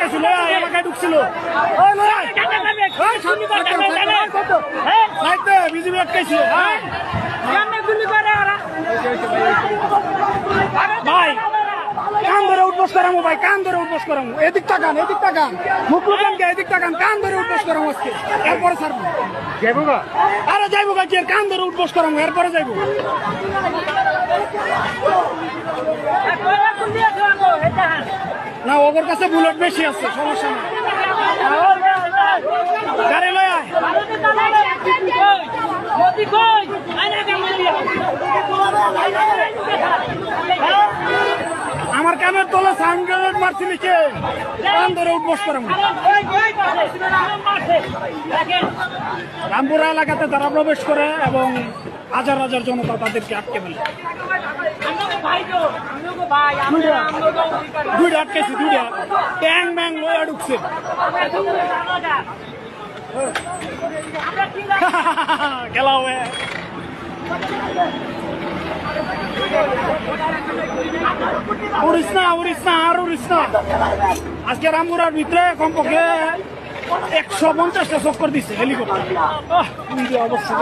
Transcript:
ঢুকতেছিল এলাকায় ঢুকছিল বিজেপি আটকাইছে ভাই কান ধরে উঠবস করামো ভাই কান ধরে উঠবস করামো এদিক তাকান মুখলুকানকে এদিক তাকান কান ধরে উঠবস করামো আজকে এরপরে ছাড়বো যাইবো গা আরে যাইবো গা কি কান ধরে উঠবস করামো এরপরে যাইবো না ওর কাছে বুলেট বেশি আছে সমস্যা না গাড়ি লয় আয় আমার কানের তলে সাউন্ড গ্রেনেড মারছি লিখে কান ধরে উঠবস করে রামপুরা এলাকাতে তারা প্রবেশ করে এবং হাজার হাজার জনতা তাদেরকে আটকে ফেলে দুইটা আটকেছি দুইটা ট্যাং ব্যাং লয়া ঢুকছে খেলা হবে উড়িস না আর উড়িস না আজকে রামপুরার ভিতরে কমপক্ষে 150টা চক্কর দিচ্ছে হেলিকপ্টার অবস্থা